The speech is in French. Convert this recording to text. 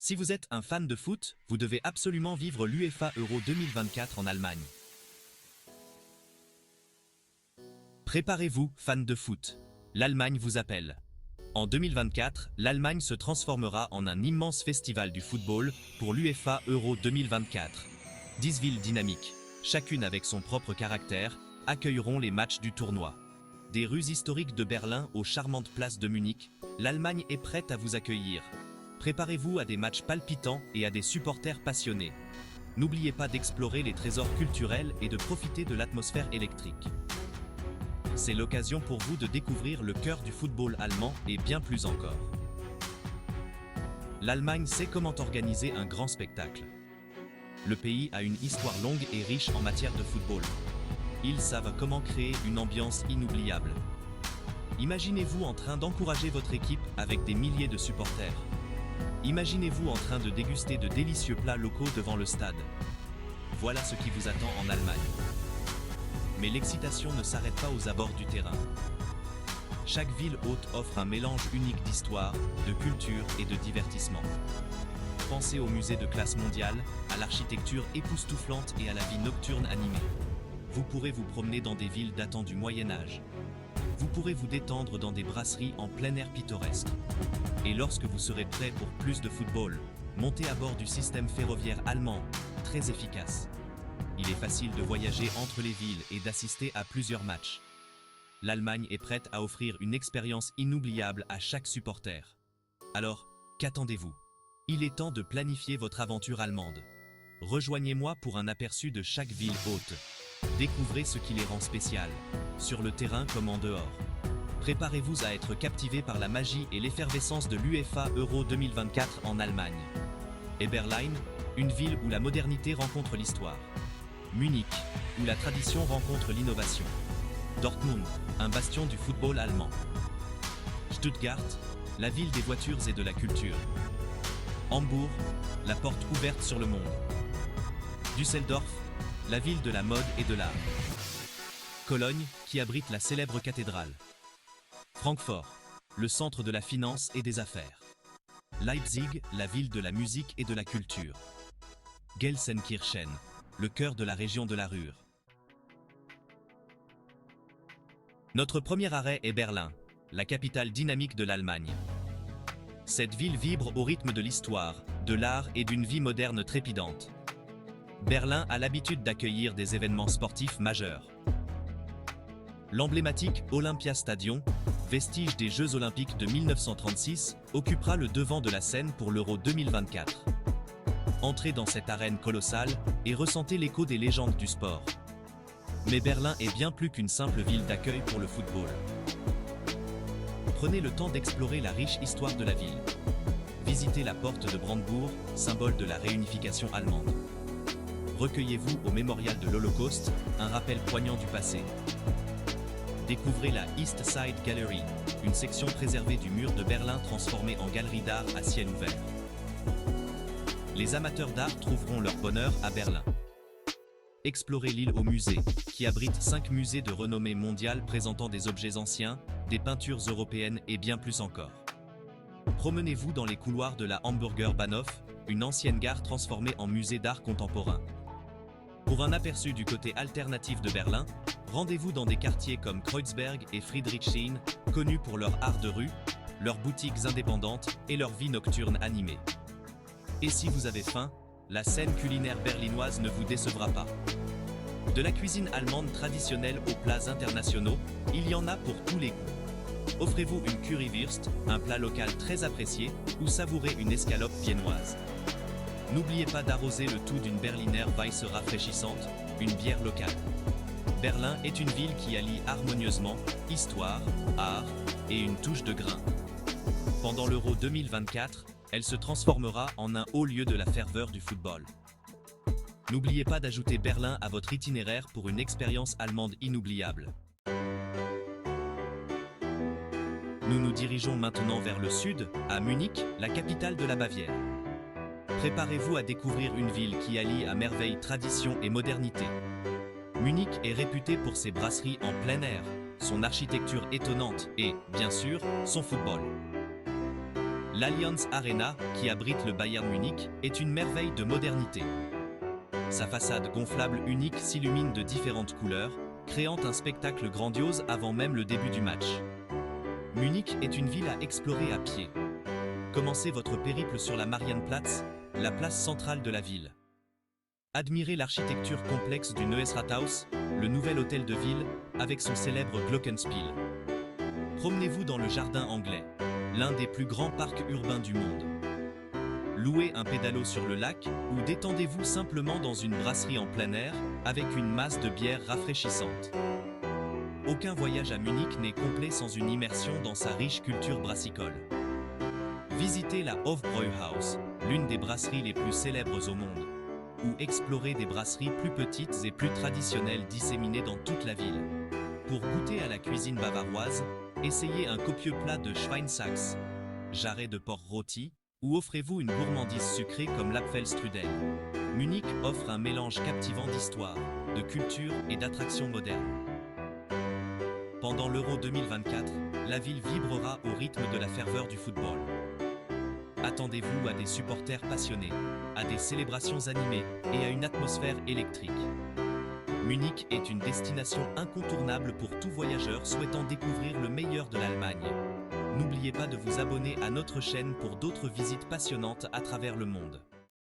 Si vous êtes un fan de foot, vous devez absolument vivre l'UEFA Euro 2024 en Allemagne. Préparez-vous, fans de foot. L'Allemagne vous appelle. En 2024, l'Allemagne se transformera en un immense festival du football pour l'UEFA Euro 2024. 10 villes dynamiques, chacune avec son propre caractère, accueilleront les matchs du tournoi. Des rues historiques de Berlin aux charmantes places de Munich, l'Allemagne est prête à vous accueillir. Préparez-vous à des matchs palpitants et à des supporters passionnés. N'oubliez pas d'explorer les trésors culturels et de profiter de l'atmosphère électrique. C'est l'occasion pour vous de découvrir le cœur du football allemand et bien plus encore. L'Allemagne sait comment organiser un grand spectacle. Le pays a une histoire longue et riche en matière de football. Ils savent comment créer une ambiance inoubliable. Imaginez-vous en train d'encourager votre équipe avec des milliers de supporters. Imaginez-vous en train de déguster de délicieux plats locaux devant le stade. Voilà ce qui vous attend en Allemagne. Mais l'excitation ne s'arrête pas aux abords du terrain. Chaque ville hôte offre un mélange unique d'histoire, de culture et de divertissement. Pensez aux musées de classe mondiale, à l'architecture époustouflante et à la vie nocturne animée. Vous pourrez vous promener dans des villes datant du Moyen-Âge. Vous pourrez vous détendre dans des brasseries en plein air pittoresque. Et lorsque vous serez prêt pour plus de football, montez à bord du système ferroviaire allemand, très efficace. Il est facile de voyager entre les villes et d'assister à plusieurs matchs. L'Allemagne est prête à offrir une expérience inoubliable à chaque supporter. Alors, qu'attendez-vous? Il est temps de planifier votre aventure allemande. Rejoignez-moi pour un aperçu de chaque ville hôte. Découvrez ce qui les rend spéciales, sur le terrain comme en dehors. Préparez-vous à être captivé par la magie et l'effervescence de l'UEFA Euro 2024 en Allemagne. Eberlein, une ville où la modernité rencontre l'histoire. Munich, où la tradition rencontre l'innovation. Dortmund, un bastion du football allemand. Stuttgart, la ville des voitures et de la culture. Hambourg, la porte ouverte sur le monde. Düsseldorf, la ville de la mode et de l'art. Cologne, qui abrite la célèbre cathédrale. Francfort, le centre de la finance et des affaires. Leipzig, la ville de la musique et de la culture. Gelsenkirchen, le cœur de la région de la Ruhr. Notre premier arrêt est Berlin, la capitale dynamique de l'Allemagne. Cette ville vibre au rythme de l'histoire, de l'art et d'une vie moderne trépidante. Berlin a l'habitude d'accueillir des événements sportifs majeurs. L'emblématique Olympiastadion, vestige des Jeux Olympiques de 1936, occupera le devant de la scène pour l'Euro 2024. Entrez dans cette arène colossale et ressentez l'écho des légendes du sport. Mais Berlin est bien plus qu'une simple ville d'accueil pour le football. Prenez le temps d'explorer la riche histoire de la ville. Visitez la porte de Brandebourg, symbole de la réunification allemande. Recueillez-vous au mémorial de l'Holocauste, un rappel poignant du passé. Découvrez la East Side Gallery, une section préservée du mur de Berlin transformée en galerie d'art à ciel ouvert. Les amateurs d'art trouveront leur bonheur à Berlin. Explorez l'île aux musées, qui abrite 5 musées de renommée mondiale présentant des objets anciens, des peintures européennes et bien plus encore. Promenez-vous dans les couloirs de la Hamburger Bahnhof, une ancienne gare transformée en musée d'art contemporain. Pour un aperçu du côté alternatif de Berlin, rendez-vous dans des quartiers comme Kreuzberg et Friedrichshain, connus pour leur art de rue, leurs boutiques indépendantes et leur vie nocturne animée. Et si vous avez faim, la scène culinaire berlinoise ne vous décevra pas. De la cuisine allemande traditionnelle aux plats internationaux, il y en a pour tous les goûts. Offrez-vous une Currywurst, un plat local très apprécié, ou savourez une escalope viennoise. N'oubliez pas d'arroser le tout d'une Berliner Weisse rafraîchissante, une bière locale. Berlin est une ville qui allie harmonieusement histoire, art et une touche de grain. Pendant l'Euro 2024, elle se transformera en un haut lieu de la ferveur du football. N'oubliez pas d'ajouter Berlin à votre itinéraire pour une expérience allemande inoubliable. Nous nous dirigeons maintenant vers le sud, à Munich, la capitale de la Bavière. Préparez-vous à découvrir une ville qui allie à merveille tradition et modernité. Munich est réputée pour ses brasseries en plein air, son architecture étonnante et, bien sûr, son football. L'Allianz Arena, qui abrite le Bayern Munich, est une merveille de modernité. Sa façade gonflable unique s'illumine de différentes couleurs, créant un spectacle grandiose avant même le début du match. Munich est une ville à explorer à pied. Commencez votre périple sur la Marienplatz, la place centrale de la ville. Admirez l'architecture complexe du Neues Rathaus, le nouvel hôtel de ville, avec son célèbre Glockenspiel. Promenez-vous dans le jardin anglais, l'un des plus grands parcs urbains du monde. Louez un pédalo sur le lac ou détendez-vous simplement dans une brasserie en plein air avec une masse de bière rafraîchissante. Aucun voyage à Munich n'est complet sans une immersion dans sa riche culture brassicole. Visitez la Hofbräuhaus, l'une des brasseries les plus célèbres au monde, ou explorez des brasseries plus petites et plus traditionnelles disséminées dans toute la ville. Pour goûter à la cuisine bavaroise, essayez un copieux plat de Schweinshax, jarret de porc rôti, ou offrez-vous une gourmandise sucrée comme l'Apfelstrudel. Munich offre un mélange captivant d'histoire, de culture et d'attractions modernes. Pendant l'Euro 2024, la ville vibrera au rythme de la ferveur du football. Attendez-vous à des supporters passionnés, à des célébrations animées et à une atmosphère électrique. Munich est une destination incontournable pour tout voyageur souhaitant découvrir le meilleur de l'Allemagne. N'oubliez pas de vous abonner à notre chaîne pour d'autres visites passionnantes à travers le monde.